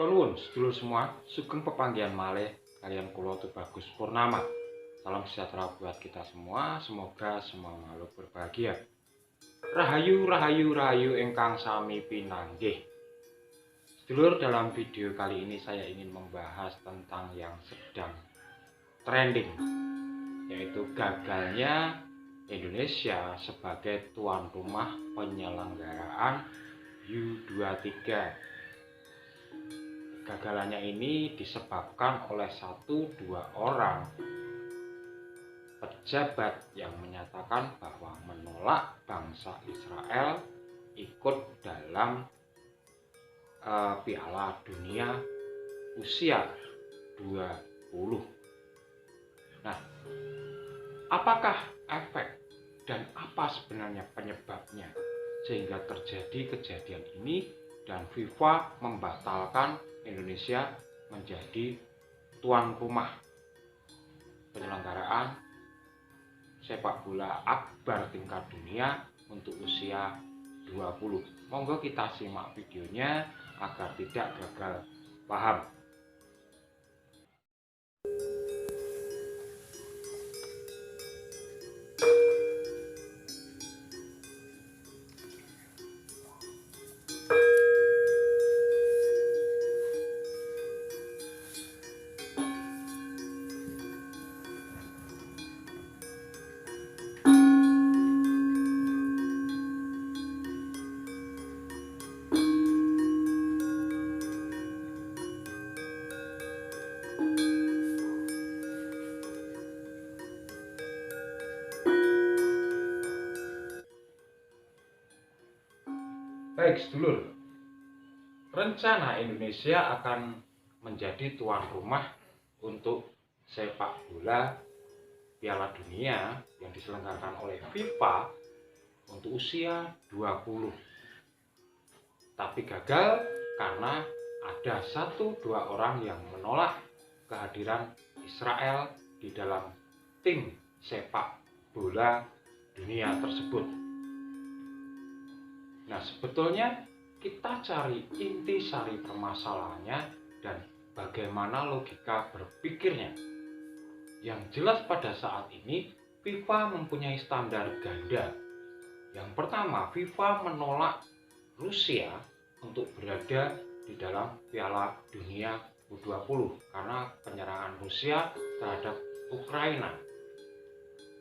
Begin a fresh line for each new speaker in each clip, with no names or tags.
Kula nuwun sedulur semua, sugeng pepanggihan malih kalian kula Tubagus Purnama. Salam sejahtera buat kita semua, semoga semua makhluk berbahagia. Rahayu, rahayu, rahayu ingkang sami pinanggih. Sedulur, dalam video kali ini saya ingin membahas tentang yang sedang trending, yaitu gagalnya Indonesia sebagai tuan rumah penyelenggaraan U23. Kegagalannya ini disebabkan oleh 1-2 orang pejabat yang menyatakan bahwa menolak bangsa Israel ikut dalam Piala Dunia usia 20. Nah, apakah efek dan apa sebenarnya penyebabnya sehingga terjadi kejadian ini dan FIFA membatalkan Indonesia menjadi tuan rumah penyelenggaraan sepak bola akbar tingkat dunia untuk usia 20. Monggo kita simak videonya agar tidak gagal paham. Baik sedulur, rencana Indonesia akan menjadi tuan rumah untuk sepak bola Piala Dunia yang diselenggarakan oleh FIFA untuk usia 20. Tapi gagal karena ada 1-2 orang yang menolak kehadiran Israel di dalam tim sepak bola dunia tersebut. Nah, sebetulnya kita cari inti sari permasalahannya dan bagaimana logika berpikirnya. Yang jelas pada saat ini FIFA mempunyai standar ganda. Yang pertama, FIFA menolak Rusia untuk berada di dalam Piala Dunia U20 karena penyerangan Rusia terhadap Ukraina.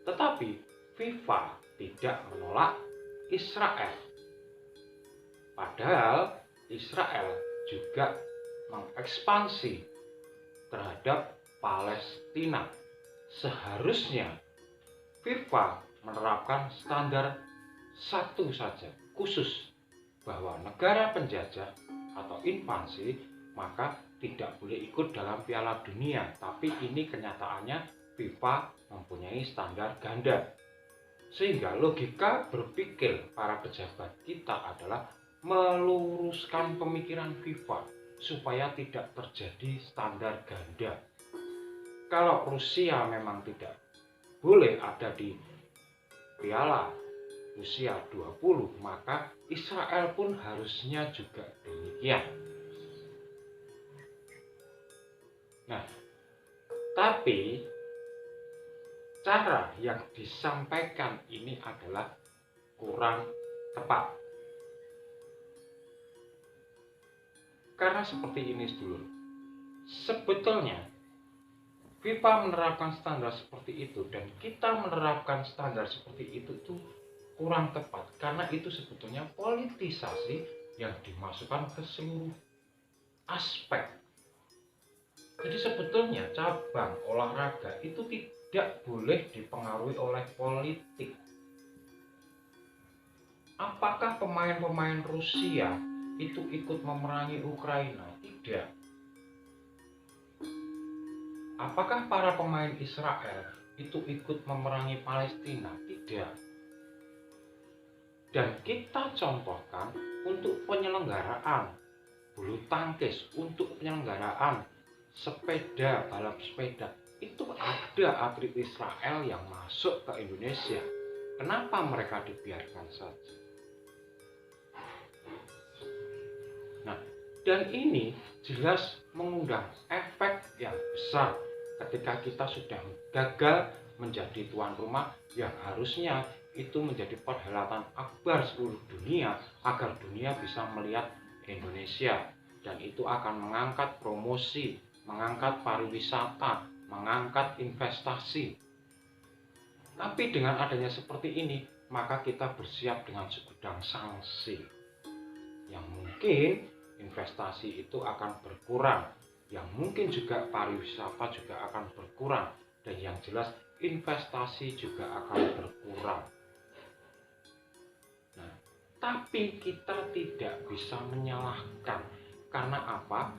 Tetapi FIFA tidak menolak Israel. Padahal Israel juga mengekspansi terhadap Palestina. Seharusnya FIFA menerapkan standar satu saja, khusus, bahwa negara penjajah atau invasi maka tidak boleh ikut dalam Piala Dunia. Tapi ini kenyataannya FIFA mempunyai standar ganda. Sehingga logika berpikir para pejabat kita adalah meluruskan pemikiran FIFA supaya tidak terjadi standar ganda. Kalau Rusia memang tidak boleh ada di Piala usia 20, maka Israel pun harusnya juga demikian. Nah, tapi cara yang disampaikan ini adalah kurang tepat. Karena seperti ini sedulur, sebetulnya FIFA menerapkan standar seperti itu dan kita menerapkan standar seperti itu kurang tepat. Karena itu sebetulnya politisasi yang dimasukkan ke seluruh aspek. Jadi sebetulnya cabang olahraga itu tidak boleh dipengaruhi oleh politik. Apakah pemain-pemain Rusia itu ikut memerangi Ukraina? Tidak. Apakah para pemain Israel itu ikut memerangi Palestina? Tidak. Dan kita contohkan untuk penyelenggaraan bulu tangkis, untuk penyelenggaraan sepeda, balap sepeda, itu ada atlet Israel yang masuk ke Indonesia. Kenapa mereka dibiarkan saja? Nah, Dan ini jelas mengundang efek yang besar ketika kita sudah gagal menjadi tuan rumah yang harusnya itu menjadi perhelatan akbar seluruh dunia agar dunia bisa melihat Indonesia, dan itu akan mengangkat promosi, mengangkat pariwisata, mengangkat investasi. Tapi dengan adanya seperti ini, maka kita bersiap dengan segudang sanksi yang mungkin investasi itu akan berkurang, yang mungkin juga pariwisata juga akan berkurang, dan yang jelas investasi juga akan berkurang. Nah, tapi kita tidak bisa menyalahkan. Karena apa?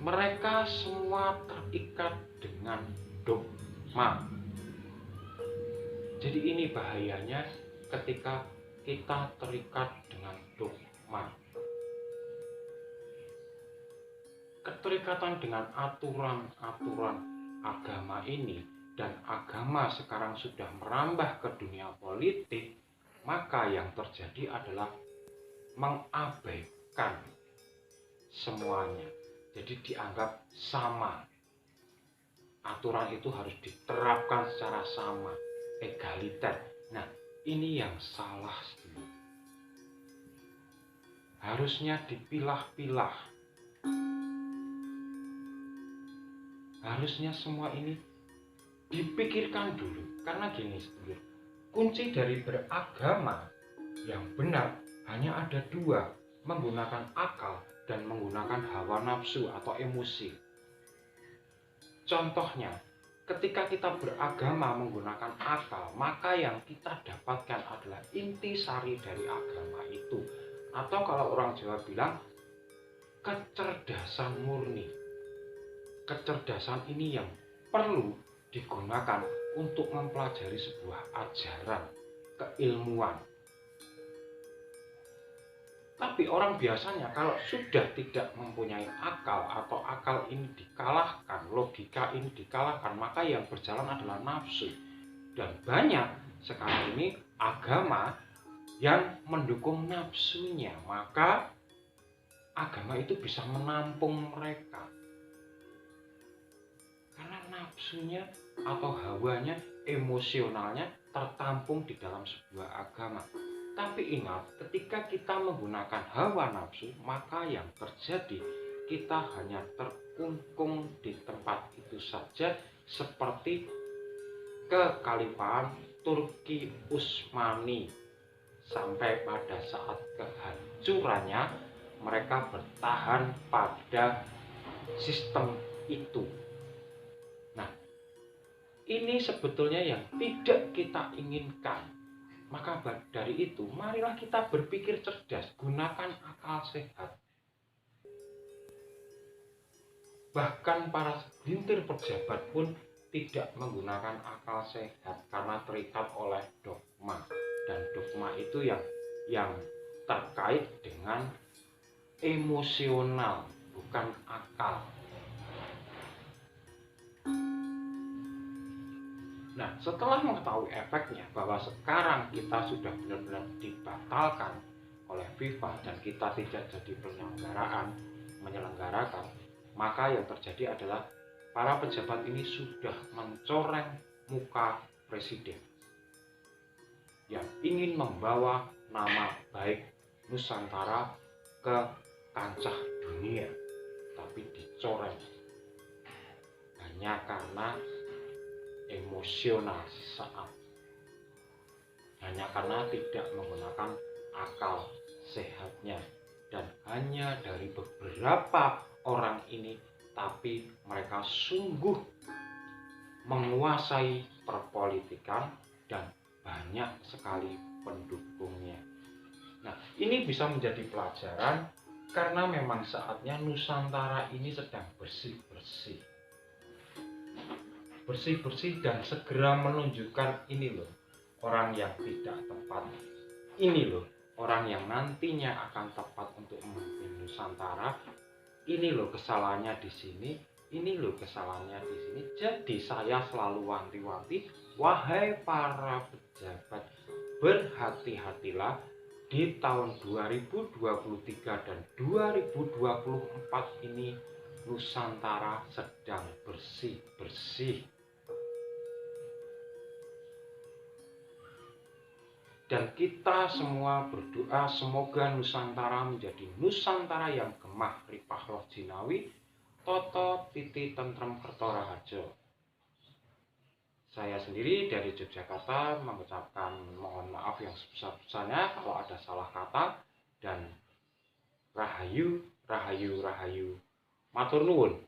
Mereka semua terikat dengan dogma. Jadi ini bahayanya ketika kita terikat dengan dogma. Keterikatan dengan aturan-aturan agama ini, dan agama sekarang sudah merambah ke dunia politik, maka yang terjadi adalah mengabaikan semuanya. Jadi dianggap sama. Aturan itu harus diterapkan secara sama, egaliter. Nah, ini yang salah. Harusnya dipilah-pilah. Harusnya semua ini dipikirkan dulu. Karena gini, sedulur, kunci dari beragama yang benar hanya ada dua: menggunakan akal dan menggunakan hawa nafsu atau emosi. Contohnya, ketika kita beragama menggunakan akal, maka yang kita dapatkan adalah intisari dari agama itu, atau kalau orang Jawa bilang kecerdasan murni. Kecerdasan ini yang perlu digunakan untuk mempelajari sebuah ajaran, keilmuan. Tapi orang biasanya kalau sudah tidak mempunyai akal, atau akal ini dikalahkan, logika ini dikalahkan, maka yang berjalan adalah nafsu. Dan banyak sekarang ini agama yang mendukung nafsunya, maka agama itu bisa menampung mereka. Karena nafsunya atau hawanya, emosionalnya tertampung di dalam sebuah agama. Tapi ingat, ketika kita menggunakan hawa nafsu, maka yang terjadi kita hanya terkungkung di tempat itu saja, seperti kekhalifahan Turki Utsmani. Sampai pada saat kehancurannya, mereka bertahan pada sistem itu. Nah, ini sebetulnya yang tidak kita inginkan. Maka dari itu, marilah kita berpikir cerdas, gunakan akal sehat. Bahkan para segelintir pejabat pun tidak menggunakan akal sehat karena terikat oleh dogma. Dan dogma itu yang terkait dengan emosional, bukan akal. Nah, setelah mengetahui efeknya bahwa sekarang kita sudah benar-benar dibatalkan oleh FIFA dan kita tidak jadi menyelenggarakan, maka yang terjadi adalah para pejabat ini sudah mencoreng muka presiden yang ingin membawa nama baik Nusantara ke kancah dunia, tapi dicoreng hanya karena emosional sesaat, hanya karena tidak menggunakan akal sehatnya. Dan hanya dari beberapa orang ini, tapi mereka sungguh menguasai perpolitikan dan banyak sekali pendukungnya. Nah, ini bisa menjadi pelajaran karena memang saatnya Nusantara ini sedang bersih-bersih dan segera menunjukkan ini loh orang yang tidak tepat, ini loh orang yang nantinya akan tepat untuk memimpin Nusantara, ini loh kesalahannya di sini, ini loh kesalahannya di sini. Jadi saya selalu wanti-wanti, wahai para pejabat, berhati-hatilah di tahun 2023 dan 2024 ini Nusantara sedang bersih-bersih. Dan kita semua berdoa semoga Nusantara menjadi Nusantara yang gemah ripah loh jinawi, toto titi tentrem kerto raharjo. Saya sendiri dari Yogyakarta mengucapkan mohon maaf yang sebesar-besarnya kalau ada salah kata, dan rahayu, rahayu, rahayu. Matur nuwun.